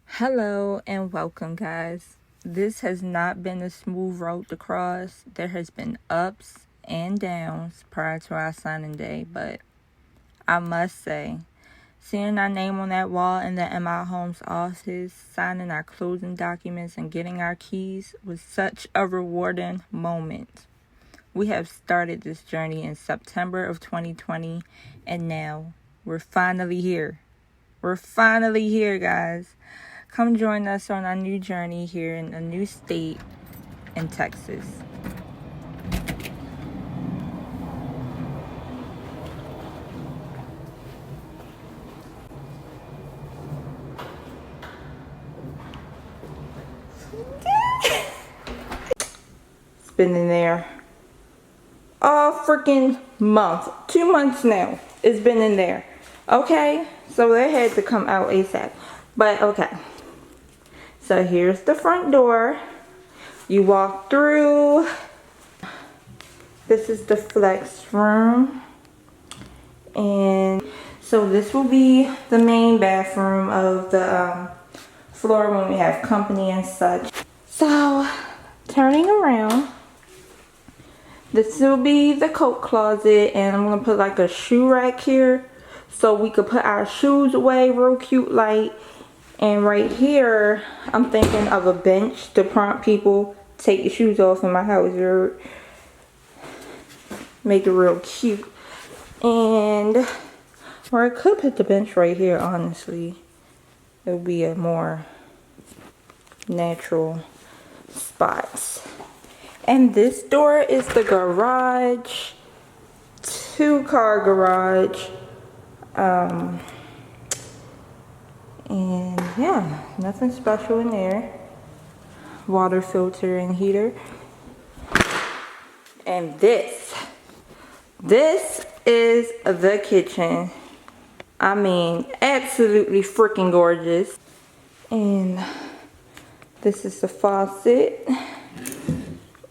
Hello and welcome, guys. This has not been a smooth road to cross. There has been ups and downs prior to our signing day, but I must say, seeing our name on that wall in the MI Homes office, signing our closing documents and getting our keys was such a rewarding moment. We have started this journey in September of 2020, and now we're finally here. We're finally here, guys. Come join us on our new journey here in a new state in Texas. It's been in there all freaking month. 2 months now. It's been in there. Okay? So they had to come out ASAP. But okay. So here's the front door. You walk through. This is the flex room. And so this will be the main bathroom of the floor when we have company and such. So turning around, this will be the coat closet, and I'm gonna put like a shoe rack here so we could put our shoes away real cute like. And right here, I'm thinking of a bench to prompt people, take your shoes off in my house, or make it real cute. And, or I could put the bench right here, honestly. It would be a more natural spot. And this door is the garage, 2-car garage. And yeah, nothing special in there. Water filter and heater. And this is the kitchen. I mean, absolutely freaking gorgeous. And this is the faucet.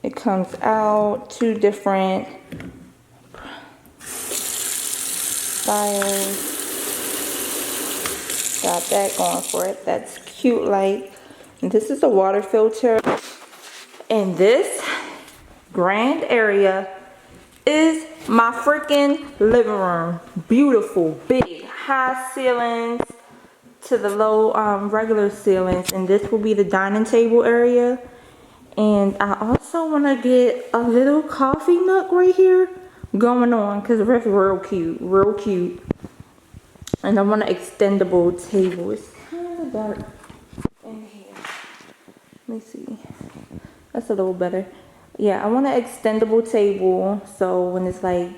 It comes out 2 different styles. Got that going for it. That's cute like. And this is a water filter. And this grand area is my freaking living room. Beautiful, big, high ceilings to the low regular ceilings. And this will be the dining table area. And I also want to get a little coffee nook right here going on, because it's real cute, real cute. And I want an extendable table. It's kind of dark in here. Let me see. That's a little better. Yeah, I want an extendable table. So when it's like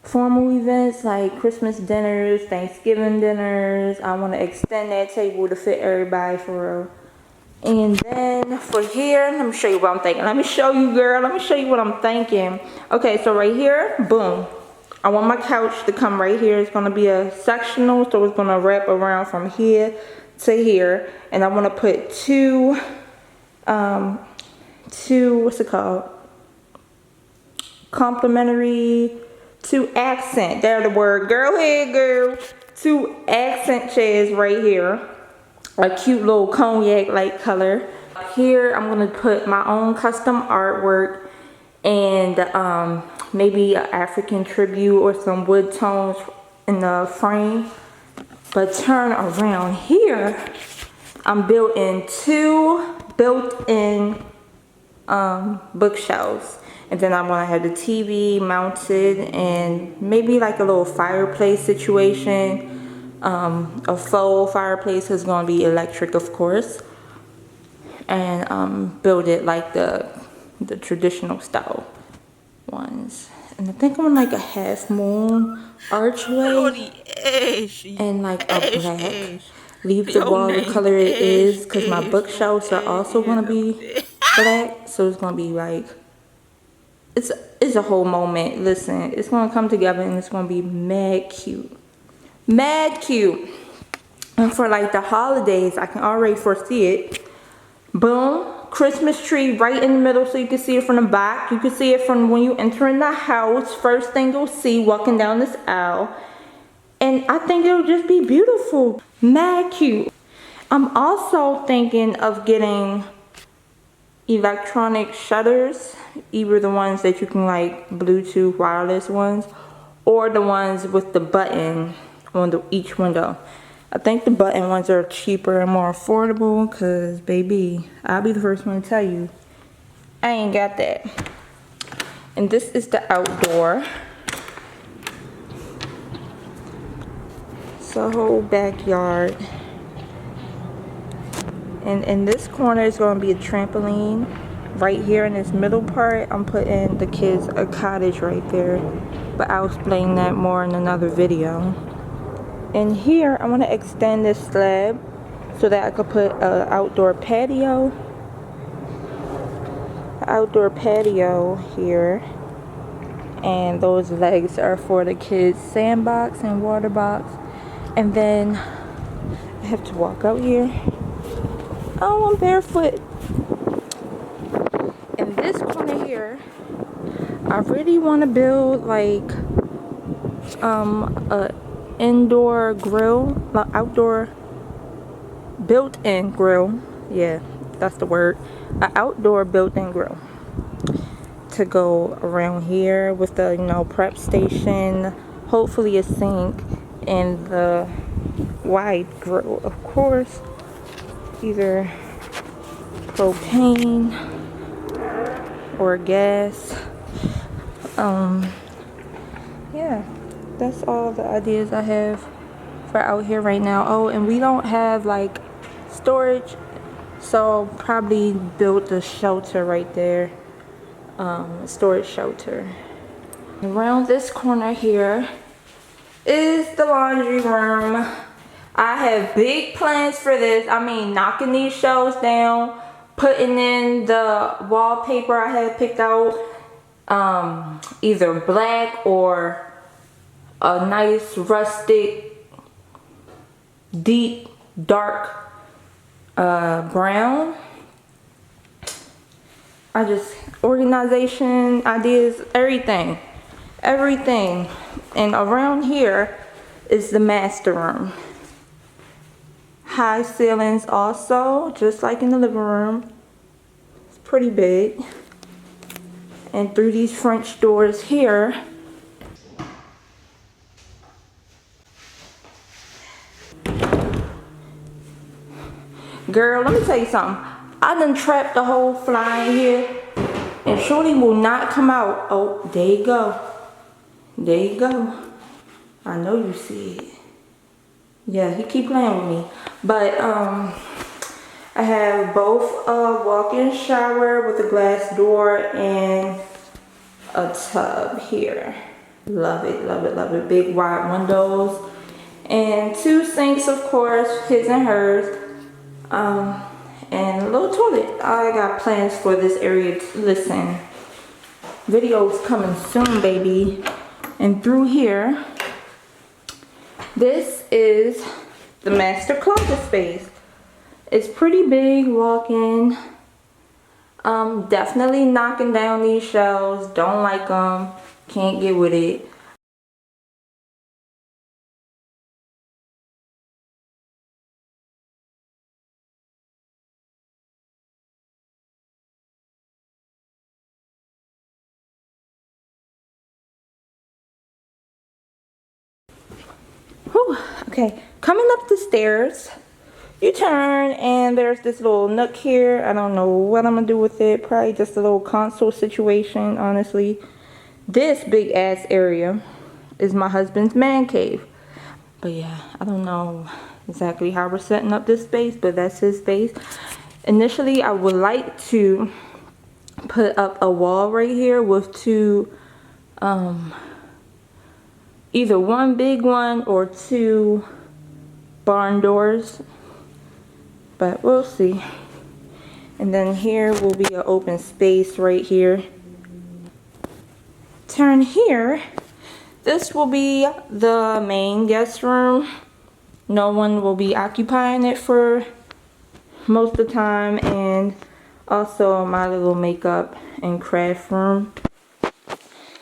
formal events like Christmas dinners, Thanksgiving dinners, I want to extend that table to fit everybody for real. And then for here, let me show you what I'm thinking. Let me show you, girl. Let me show you what I'm thinking. Okay, so right here, boom. I want my couch to come right here. It's going to be a sectional, so it's going to wrap around from here to here. And I want to put two, what's it called? Complimentary, 2 accent. There's the word. Girl, here, girl. 2 accent chairs right here. A cute little cognac-like color. Here, I'm going to put my own custom artwork and maybe an African tribute or some wood tones in the frame. But turn around here, I'm building 2 built-in bookshelves. And then I'm gonna have the TV mounted and maybe like a little fireplace situation. A faux fireplace is gonna be electric, of course. And build it like the traditional style ones. And I think I'm like a half moon archway and like a black. Leave the wall the color it is, because my bookshelves are also gonna be black. So it's gonna be like, it's a whole moment. Listen, it's gonna come together and it's gonna be mad cute. Mad cute. And for like the holidays, I can already foresee it. Boom, Christmas tree right in the middle so you can see it from the back. You can see it from when you enter in the house. First thing you'll see walking down this aisle. And I think it'll just be beautiful. Mad cute. I'm also thinking of getting electronic shutters. Either the ones that you can like Bluetooth wireless ones, or the ones with the button on each window. I think the button ones are cheaper and more affordable because, baby, I'll be the first one to tell you, I ain't got that. And this is the outdoor. It's a whole backyard. And in this corner is going to be a trampoline. Right here in this middle part, I'm putting the kids a cottage right there. But I'll explain that more in another video. And here, I want to extend this slab so that I could put an outdoor patio. Outdoor patio here. And those legs are for the kids' sandbox and water box. And then I have to walk out here. Oh, I'm barefoot. In this corner here, I really want to build like a indoor grill, outdoor built-in grill. Yeah, that's the word. An outdoor built-in grill to go around here with the, you know, prep station, hopefully a sink, and the wide grill, of course. Either propane or gas. Yeah, that's all the ideas I have for out here right now. Oh, and we don't have like storage, so probably build a shelter right there, storage shelter. Around this corner here is the laundry room. I have big plans for this. I mean, knocking these shelves down, putting in the wallpaper I had picked out, either black or a nice rustic, deep, dark brown. Organization, ideas, everything. And around here is the master room. High ceilings also, just like in the living room. It's pretty big. And through these French doors here, girl, let me tell you something. I done trapped the whole fly in here, and shorty will not come out. Oh, there you go. There you go. I know you see it. Yeah, he keep playing with me. But I have both a walk-in shower with a glass door and a tub here. Love it, love it, love it. Big wide windows. And 2 sinks, of course, his and hers. And a little toilet. I got plans for this area. Listen, videos coming soon, baby. And through here, this is the master closet space. It's pretty big, walk-in. Definitely knocking down these shelves. Don't like them. Can't get with it. Whew. Okay, coming up the stairs, you turn and there's this little nook here. I don't know what I'm gonna do with it. Probably just a little console situation, honestly. This big ass area is my husband's man cave. But yeah, I don't know exactly how we're setting up this space, but that's his space. Initially, I would like to put up a wall right here with 2 either one big one or 2 barn doors, but we'll see. And then here will be an open space right here. Turn here. This will be the main guest room. No one will be occupying it for most of the time, and Also, my little makeup and craft room.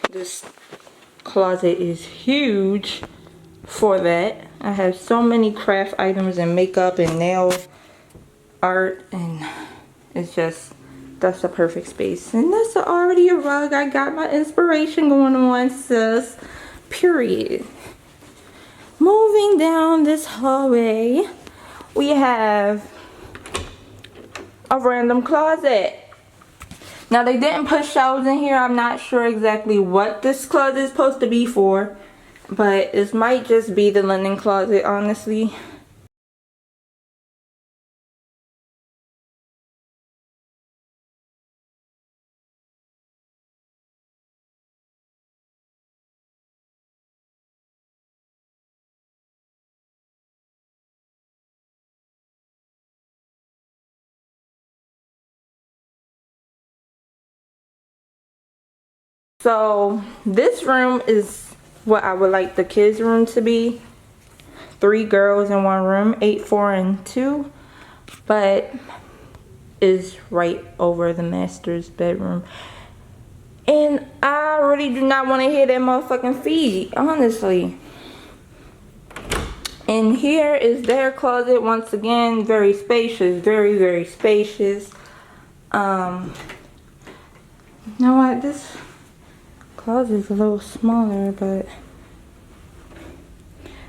This closet is huge for that. I have so many craft items and makeup and nail art, and it's just, that's a perfect space. And that's already a rug. I got my inspiration going on, sis. Period. Moving down this hallway, we have a random closet. Now, they didn't put shelves in here. I'm not sure exactly what this closet is supposed to be for, but it might just be the linen closet, honestly. So this room is what I would like the kids' room to be. 3 girls in 1 room, 8, 4, and 2, but is right over the master's bedroom. And I really do not want to hear that motherfucking feed, honestly. And here is their closet, once again, very spacious, very, very spacious. You know what, this closet is a little smaller, but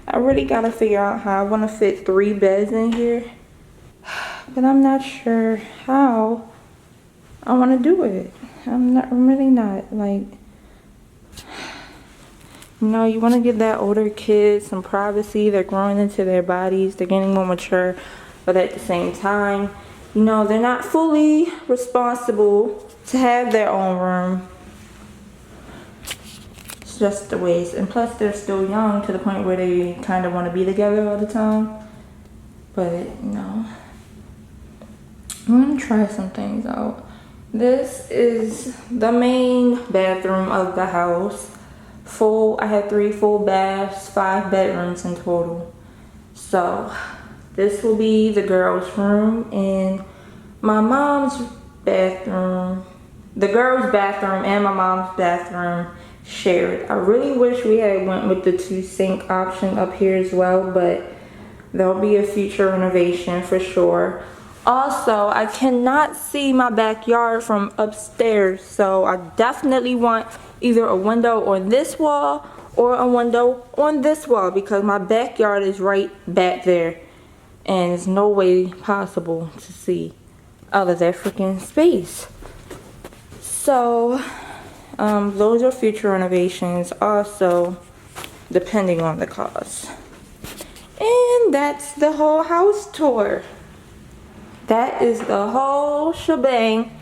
I really gotta figure out how I want to fit 3 beds in here, but I'm not sure how I want to do it. I'm really not, like, you know, you want to give that older kid some privacy. They're growing into their bodies, they're getting more mature, but at the same time, you know, they're not fully responsible to have their own room. It's just the ways, and plus they're still young to the point where they kind of want to be together all the time. But, you know, I'm going to try some things out. This is the main bathroom of the house. I had 3 full baths, 5 bedrooms in total. So this will be the girls' room, and my mom's bathroom, the girls' bathroom and my mom's bathroom shared. I really wish we had went with the 2 sink option up here as well, but there'll be a future renovation for sure. Also, I cannot see my backyard from upstairs, so I definitely want either a window on this wall or a window on this wall, because my backyard is right back there and there's no way possible to see out of that freaking space. So those are future renovations, also depending on the cost. And that's the whole house tour. That is the whole shebang.